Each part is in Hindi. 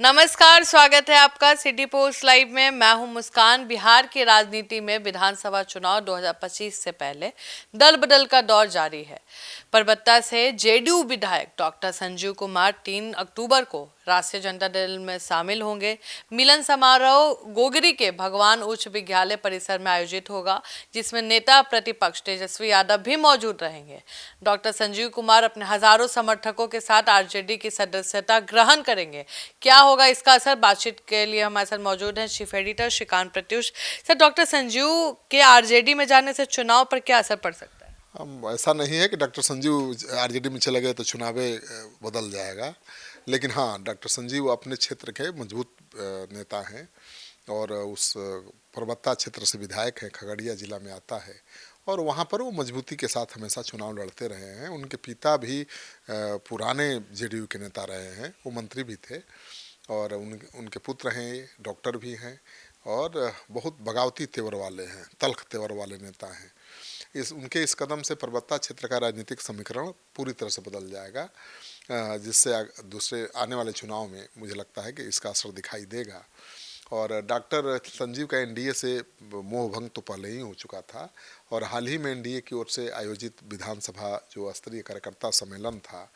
नमस्कार, स्वागत है आपका सिटी पोस्ट लाइव में। मैं हूं मुस्कान। बिहार की राजनीति में विधानसभा चुनाव 2025 से पहले दल बदल का दौर जारी है। परबत्ता से जेडीयू विधायक डॉक्टर संजीव कुमार 3 अक्टूबर को राष्ट्रीय जनता दल में शामिल होंगे। मिलन समारोह गोगरी के भगवान उच्च विद्यालय परिसर में आयोजित होगा, जिसमें नेता प्रतिपक्ष तेजस्वी यादव भी मौजूद रहेंगे। डॉक्टर संजीव कुमार अपने हजारों समर्थकों के साथ आरजेडी की सदस्यता ग्रहण करेंगे। क्या होगा इसका असर? बातचीत के लिए हमारे साथ मौजूद हैं chief editor Shrikant Pratyush. Sir, doctor Sanjeev के आरजेडी में जाने से चुनाव पर क्या असर पड़ सकता है? ऐसा नहीं है कि डॉक्टर संजीव आरजेडी में चले गए तो चुनावे बदल जाएगा, लेकिन हाँ, डॉक्टर संजीव अपने क्षेत्र के मजबूत नेता हैं और उस परबत्ता क्षेत्र से विधायक हैं, खगड़िया जिला में आता है और वहाँ पर वो मजबूती के साथ हमेशा चुनाव लड़ते रहे हैं। उनके पिता भी पुराने जेडीयू के नेता रहे हैं, वो मंत्री भी थे और उनके पुत्र हैं, डॉक्टर भी हैं और बहुत बगावती तेवर वाले हैं, तल्ख तेवर वाले नेता हैं। उनके इस कदम से परबत्ता क्षेत्र का राजनीतिक समीकरण पूरी तरह से बदल जाएगा, जिससे दूसरे आने वाले चुनाव में मुझे लगता है कि इसका असर दिखाई देगा। और डॉक्टर संजीव का एनडीए से मोह भंग तो पहले ही हो चुका था और हाल ही में एनडीए की ओर से आयोजित विधानसभा जो स्तरीय कार्यकर्ता सम्मेलन था,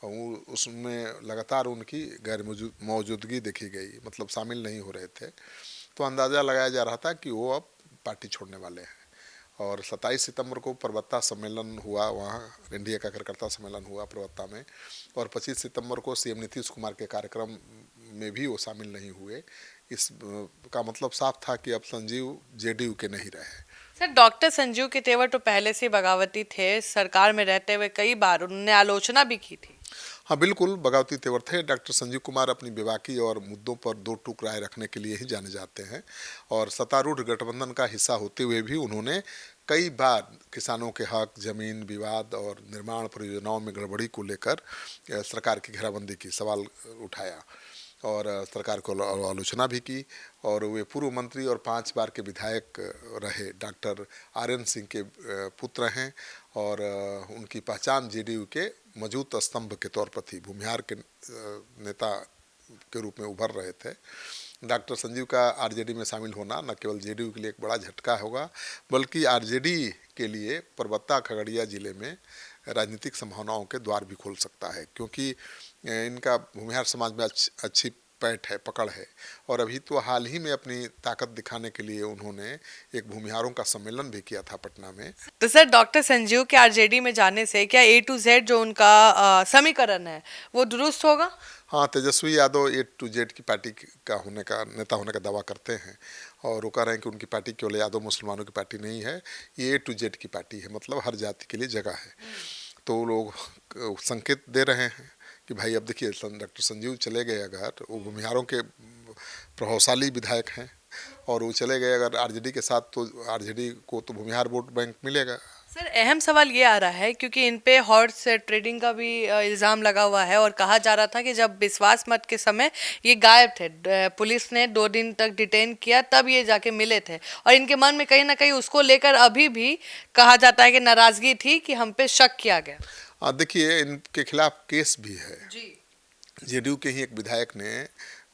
उसमें लगातार उनकी गैर मौजूदगी देखी गई, मतलब शामिल नहीं हो रहे थे। तो अंदाज़ा लगाया जा रहा था कि वो अब पार्टी छोड़ने वाले हैं। और 27 सितंबर को परबत्ता सम्मेलन हुआ, वहाँ एनडीए का कार्यकर्ता सम्मेलन हुआ परबत्ता में, और 25 सितंबर को सीएम नीतीश कुमार के कार्यक्रम में भी वो शामिल नहीं हुए। इस का मतलब साफ था कि अब संजीव जेडीयू के नहीं रहे। सर, डॉक्टर संजीव के तेवर तो पहले से बगावती थे। सरकार में रहते हुए कई बार उन्होंने आलोचना भी की थी। हाँ बिल्कुल, बगावती तेवर थे। डॉक्टर संजीव कुमार अपनी बेबाकी और मुद्दों पर दो टूक राय रखने के लिए ही जाने जाते हैं और सत्तारूढ़ गठबंधन का हिस्सा होते हुए भी उन्होंने कई बार किसानों के हक, जमीन विवाद और निर्माण परियोजनाओं में गड़बड़ी को लेकर सरकार की घेराबंदी की सवाल उठाया और सरकार को आलोचना भी की। और वे पूर्व मंत्री और 5 बार के विधायक रहे। डॉक्टर आर्यन सिंह के पुत्र हैं और उनकी पहचान जेडीयू के मजबूत स्तंभ के तौर पर थी, भूमिहार के नेता के रूप में उभर रहे थे। डॉक्टर संजीव का आरजेडी में शामिल होना न केवल जेडीयू के लिए एक बड़ा झटका होगा, बल्कि आरजेडी के लिए परबत्ता खगड़िया जिले में राजनीतिक संभावनाओं के द्वार भी खोल सकता है, क्योंकि इनका भूमिहार समाज में अच्छी पैठ है, पकड़ है। और अभी तो हाल ही में अपनी ताकत दिखाने के लिए उन्होंने एक भूमिहारों का सम्मेलन भी किया था पटना में। तो सर, डॉक्टर संजीव के आरजेडी में जाने से क्या ए टू जेड जो उनका समीकरण है वो दुरुस्त होगा? हाँ, तेजस्वी यादव ए टू जेड की पार्टी का नेता होने का दावा करते हैं और वो कह रहे हैं कि उनकी पार्टी केवल यादव मुसलमानों की पार्टी नहीं है, ये ए टू जेड की पार्टी है, मतलब हर जाति के लिए जगह है। तो लोग संकेत दे रहे हैं कि भाई अब देखिए, डॉक्टर संजीव चले गए अगर, वो भूमिहारों के प्रभावशाली विधायक हैं और वो चले गए अगर आरजेडी के साथ, तो आरजेडी को तो भूमिहार वोट बैंक मिलेगा। सर, अहम सवाल ये आ रहा है क्योंकि इन पे हॉर्स ट्रेडिंग का भी इल्ज़ाम लगा हुआ है और कहा जा रहा था कि जब विश्वास मत के समय ये गायब थे, पुलिस ने 2 दिन तक डिटेन किया, तब ये जाके मिले थे और इनके मन में कहीं ना कहीं उसको लेकर अभी भी कहा जाता है कि नाराजगी थी कि हम पे शक किया गया। देखिए, इनके खिलाफ केस भी है जी। जेडीयू के ही एक विधायक ने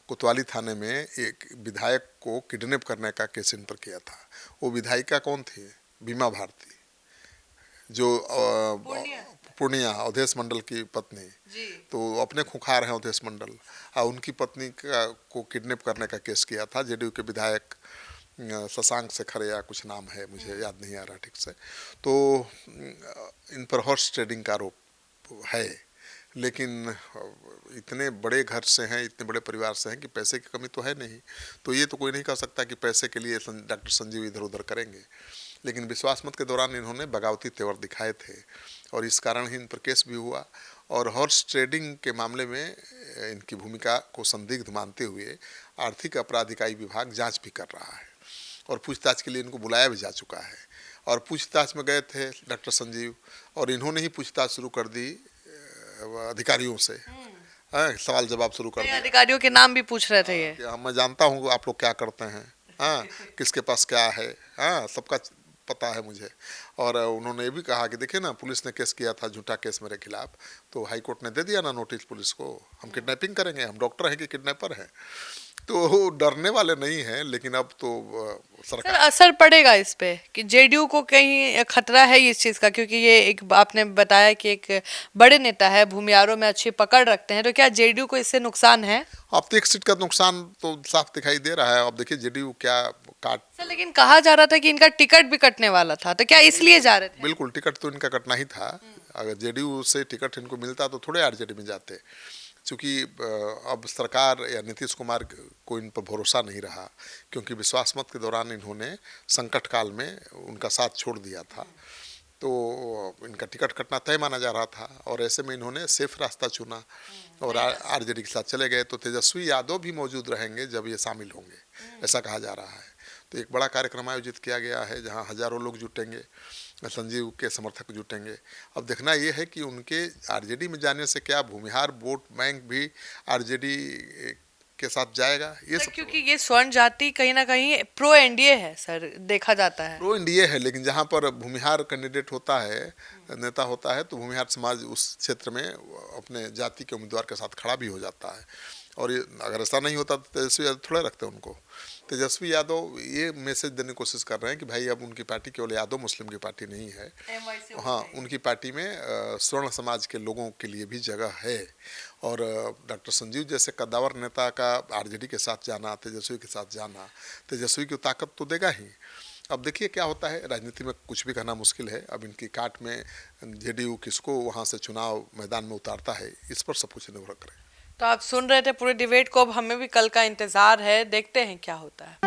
कोतवाली थाने में एक विधायक को किडनैप करने का केस इन पर किया था। वो विधायिका कौन थी? बीमा भारती, जो पूर्णिया अवधेश मंडल की पत्नी। जी। तो अपने खुखार हैं अवधेश मंडल, और उनकी पत्नी को किडनैप करने का केस किया था जेडीयू के विधायक शशांक शेखर या कुछ नाम है, मुझे याद नहीं आ रहा ठीक से। तो इन पर हॉर्स ट्रेडिंग का आरोप है, लेकिन इतने बड़े घर से हैं, इतने बड़े परिवार से हैं कि पैसे की कमी तो है नहीं। तो ये तो कोई नहीं कह सकता कि पैसे के लिए डॉक्टर संजीव इधर उधर करेंगे, लेकिन विश्वास मत के दौरान इन्होंने बगावती तेवर दिखाए थे और इस कारण ही इन पर केस भी हुआ। और हॉर्स ट्रेडिंग के मामले में इनकी भूमिका को संदिग्ध मानते हुए आर्थिक अपराध इकाई विभाग जाँच भी कर रहा है और पूछताछ के लिए इनको बुलाया भी जा चुका है। और पूछताछ में गए थे डॉक्टर संजीव और इन्होंने ही पूछताछ शुरू कर दी अधिकारियों से। सवाल जवाब शुरू कर दिया। अधिकारियों के नाम भी पूछ रहे थे ये। मैं जानता हूँ आप लोग क्या करते हैं, हाँ, किसके पास क्या है, हाँ, सबका पता है मुझे। और उन्होंने ये भी कहा कि देखिए ना, पुलिस ने केस किया था, झूठा केस मेरे खिलाफ, तो हाई कोर्ट ने दे दिया ना नोटिस पुलिस को, हम किडनैपिंग करेंगे, हम डॉक्टर हैं कि किडनैपर हैं। तो डरने वाले नहीं हैं, लेकिन अब तो सर सरकार। असर पड़ेगा इस पे कि जेडीयू को कहीं खतरा है इस चीज का, क्योंकि ये एक आपने बताया कि एक बड़े नेता है, भूमियारों में अच्छी पकड़ रखते हैं, तो क्या जेडीयू को इससे नुकसान है? अब तो एक सीट का नुकसान तो साफ दिखाई दे रहा है। अब देखिए जेडीयू क्या काट। सर लेकिन कहा जा रहा था कि इनका टिकट भी कटने वाला था, तो क्या इसलिए जा रहे थे? बिल्कुल, टिकट तो इनका कटना ही था। अगर जेडीयू से टिकट इनको मिलता तो थोड़े आरजेडी में जाते, क्योंकि अब सरकार या नीतीश कुमार को इन पर भरोसा नहीं रहा, क्योंकि विश्वास मत के दौरान इन्होंने संकट काल में उनका साथ छोड़ दिया था। तो इनका टिकट कटना तय माना जा रहा था, और ऐसे में इन्होंने सेफ रास्ता चुना और आरजेडी के साथ चले गए। तो तेजस्वी यादव भी मौजूद रहेंगे जब ये शामिल होंगे, ऐसा कहा जा रहा है। तो एक बड़ा कार्यक्रम आयोजित किया गया है जहां हजारों लोग जुटेंगे, संजीव के समर्थक जुटेंगे। अब देखना ये है कि उनके आरजेडी में जाने से क्या भूमिहार वोट बैंक भी आरजेडी के साथ जाएगा, ये सर सब। क्योंकि ये स्वर्ण जाति कहीं ना कहीं प्रो एनडीए है सर, देखा जाता है। प्रो इंडिया है, लेकिन जहाँ पर भूमिहार कैंडिडेट होता है, नेता होता है, तो भूमिहार समाज उस क्षेत्र में अपने जाति के उम्मीदवार के साथ खड़ा भी हो जाता है। और ये अगर ऐसा नहीं होता तो तेजस्वी यादव थोड़े रखते उनको। तेजस्वी यादव ये मैसेज देने की कोशिश कर रहे हैं कि भाई अब उनकी पार्टी केवल यादव मुस्लिम की पार्टी नहीं है, हाँ, उनकी पार्टी में स्वर्ण समाज के लोगों के लिए भी जगह है। और डॉक्टर संजीव जैसे कद्दावर नेता का आरजेडी के साथ जाना, तेजस्वी के साथ जाना, तेजस्वी की ताकत तो देगा ही। अब देखिए क्या होता है, राजनीति में कुछ भी कहना मुश्किल है। अब इनकी काट में जेडीयू किसको वहाँ से चुनाव मैदान में उतारता है, इस पर सब कुछ निर्भर करें। तो आप सुन रहे थे पूरे डिबेट को, अब हमें भी कल का इंतजार है, देखते हैं क्या होता है।